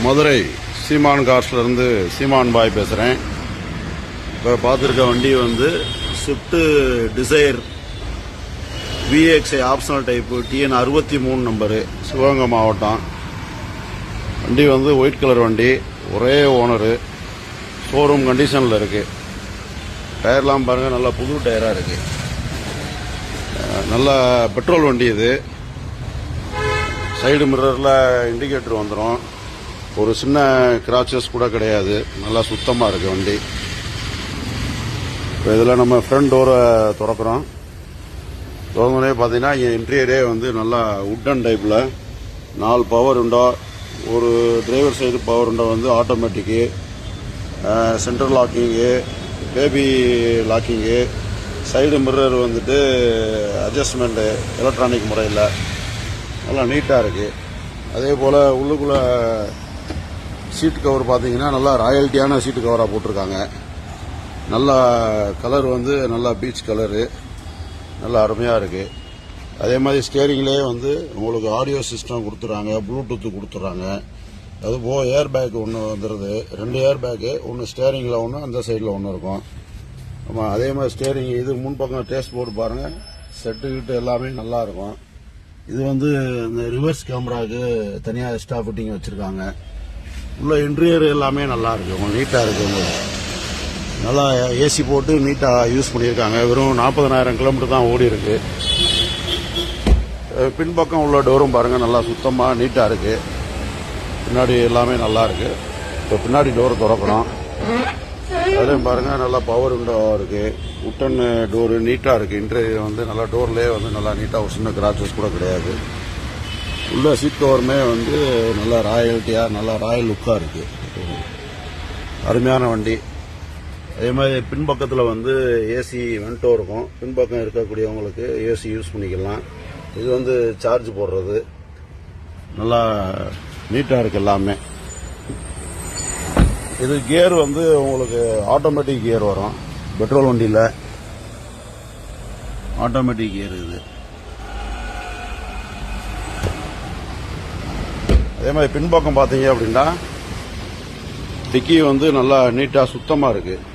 மதுரை சீமான் கார்ஸ்லேருந்து சீமான் பாய் பேசுகிறேன். இப்போ பார்த்துருக்க வண்டி வந்து Swift desire VXI optional type TN 63 number, Sivaganga மாவட்டம். வண்டி வந்து ஒயிட் கலர் வண்டி, ஒரே ஓனரு, ஷோரூம் கண்டிஷனில் இருக்குது. டயர்லாம் பாருங்கள், நல்லா புது டயராக இருக்குது. நல்ல பெட்ரோல் வண்டி இது. சைடு மிரரில் இண்டிகேட்டர் வந்துடும். ஒரு சின்ன கிராச்சஸ் கூட கிடையாது. நல்லா சுத்தமாக இருக்குது வண்டி. இப்போ இதில் நம்ம ஃப்ரண்ட் டோரை திறக்கிறோம். திறந்தோடனே பார்த்தீங்கன்னா இன்டீரியரே வந்து நல்லா உட்டன் டைப்பில் 4 பவர் விண்டோ, ஒரு டிரைவர் சைடு பவர் விண்டோ வந்து automatic, central locking, baby locking, side mirror வந்துட்டு அட்ஜஸ்ட்மெண்ட்டு எலக்ட்ரானிக் முறையில் நல்லா நீட்டாக இருக்குது. அதே போல் உள்ளுக்குள்ளே சீட் கவர் பார்த்தீங்கன்னா நல்லா ராயல்ட்டியான சீட்டு கவராக போட்டிருக்காங்க. நல்லா கலர் வந்து நல்லா பீச் கலரு, நல்லா அருமையாக இருக்குது. அதே மாதிரி ஸ்டியரிங்லேயே வந்து உங்களுக்கு ஆடியோ சிஸ்டம் கொடுத்துட்றாங்க, ப்ளூடூத்து கொடுத்துட்றாங்க. அதுபோக ஏர் பேக் ஒன்று வந்துடுது, 2 ஏர் பேக்கு, ஒன்று ஸ்டியரிங்கில் ஒன்று, அந்த சைடில் ஒன்று இருக்கும். ஆமாம், அதே மாதிரி ஸ்டியரிங் இது முன்பக்கம் டேஸ்ட் போர்டு பாருங்கள், செட்டுக்கிட்டு எல்லாமே நல்லாயிருக்கும். இது வந்து இந்த ரிவர்ஸ் கேமராவுக்கு தனியாக எக்ஸ்ட்ரா ஃபிட்டிங் வச்சுருக்காங்க. உள்ள இன்டீரியர் எல்லாமே நல்லா இருக்குது, உங்களுக்கு நீட்டாக இருக்குது. உங்களுக்கு நல்லா ஏசி போட்டு நீட்டாக யூஸ் பண்ணியிருக்காங்க. வெறும் 40,000 கிலோமீட்டர் தான் ஓடி இருக்கு. பின்பக்கம் உள்ள டோரும் பாருங்கள், நல்லா சுத்தமாக நீட்டாக இருக்குது. பின்னாடி எல்லாமே நல்லா இருக்குது. இப்போ பின்னாடி டோரை திறக்கிறோம். அதுலேயும் பாருங்கள், நல்லா பவர் விண்டோ இருக்குது. உட்டன் டோரு நீட்டாக இருக்குது. இன்டீரியர் வந்து நல்லா டோர்லேயே வந்து நல்லா நீட்டாக, ஒரு சின்ன கிராச்சஸ் கூட கிடையாது. உள்ள சீட் கவருமே வந்து நல்லா ராயல்ட்டியாக, நல்லா ராயல் லுக்காக இருக்குது. அருமையான வண்டி. அதே மாதிரி பின்பக்கத்தில் வந்து ஏசி வென்டோ இருக்கும். பின்பக்கம் இருக்கக்கூடியவங்களுக்கு ஏசி யூஸ் பண்ணிக்கலாம். இது வந்து சார்ஜ் போடுறது நல்லா நீட்டாக இருக்குது எல்லாமே. இது கியர் வந்து உங்களுக்கு ஆட்டோமேட்டிக் கியர் வரும். பெட்ரோல் வண்டியில் ஆட்டோமேட்டிக் கியர் இது. அதே மாதிரி பின்பக்கம் பார்த்தீங்க அப்படின்னா டிக்கி வந்து நல்லா நீட்டாக சுத்தமாக இருக்குது.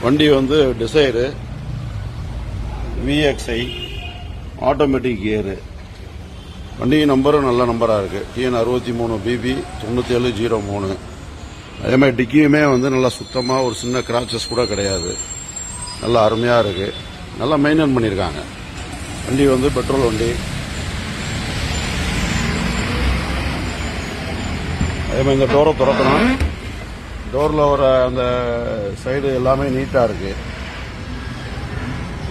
வண்டி வந்து டிசைரு VXI ஆட்டோமேட்டிக் கியரு. வண்டி நம்பரும் நல்ல நம்பராக இருக்குது, TN 63 BB 9703. அதே மாதிரி டிக்கியுமே வந்து நல்லா சுத்தமாக, ஒரு சின்ன கிராச்சஸ் கூட கிடையாது. நல்லா அருமையாக இருக்குது. நல்லா மெயின்டைன் பண்ணியிருக்காங்க. வண்டி வந்து பெட்ரோல் வண்டி. அதே மாதிரி இந்த டோரை திறக்கணும். டோரில் வர அந்த சைடு எல்லாமே நீட்டாக இருக்குது.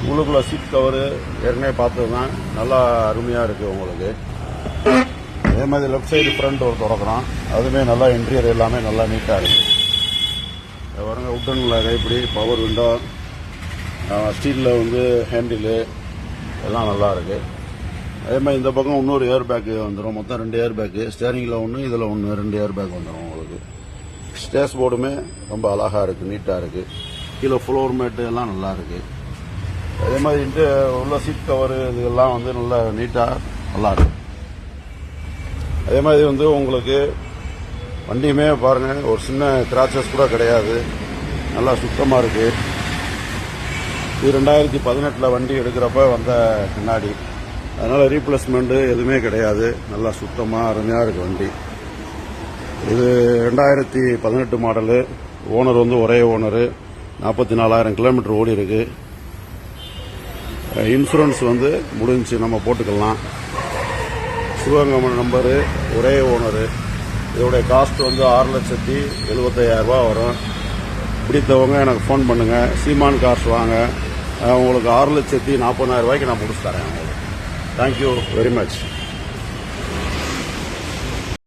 உள்ளுக்குள்ள சீட் கவரு ஏற்கனவே பார்த்தது தான், நல்லா அருமையாக இருக்குது உங்களுக்கு. அதே மாதிரி லெஃப்ட் சைடு ஃப்ரண்ட் டோர் திறக்கிறோம். அதுவுமே நல்லா இன்டீரியர் எல்லாமே நல்லா நீட்டாக இருக்குது. பாருங்க, உட்டனில் கைப்பிடி, பவர் விண்டோ, ஸ்டீலில் வந்து ஹேண்டிலு எல்லாம் நல்லா இருக்குது. அதே மாதிரி இந்த பக்கம் இன்னொரு ஏர் பேக்கு வந்துடும். மொத்தம் 2 ஏர் பேக்கு, ஸ்டேரிங்கில் ஒன்று, இதில் ஒன்று, 2 ஏர் பேக் வந்துடும் உங்களுக்கு. ஸ்டேஸ் போர்டுமே ரொம்ப அழகாக இருக்குது, நீட்டாக இருக்குது. கீழே ஃப்ளோர் மேட்டு எல்லாம் நல்லா இருக்குது. அதே மாதிரி உள்ள சீட் கவரு இதெல்லாம் வந்து நல்லா நீட்டாக நல்லா இருக்கு. அதே மாதிரி வந்து உங்களுக்கு வண்டியுமே பாருங்கள், ஒரு சின்ன கிராச்சஸ் கூட கிடையாது. நல்லா சுத்தமாக இருக்குது. இது 2018 வண்டி எடுக்கிறப்ப வந்த பின்னாடி, அதனால் ரீப்ளேஸ்மெண்ட்டு எதுவுமே கிடையாது. நல்லா சுத்தமாக அருமையாக இருக்குது வண்டி. இது 2018 மாடலு. ஓனர் வந்து ஒரே ஓனரு, 44,000 கிலோமீட்டர் ஓடி இருக்கு. இன்சூரன்ஸ் வந்து முடிஞ்சு நம்ம போட்டுக்கலாம். சிவகங்கை நம்பரு, ஒரே ஓனரு. இதோடைய காஸ்ட் வந்து 6,75,000 வரும். பிடித்தவங்க எனக்கு ஃபோன் பண்ணுங்கள். சீமான் கார்ஸ் வாங்க, உங்களுக்கு 6,40,000 நான் முடிச்சு தரேன். Thank you very much.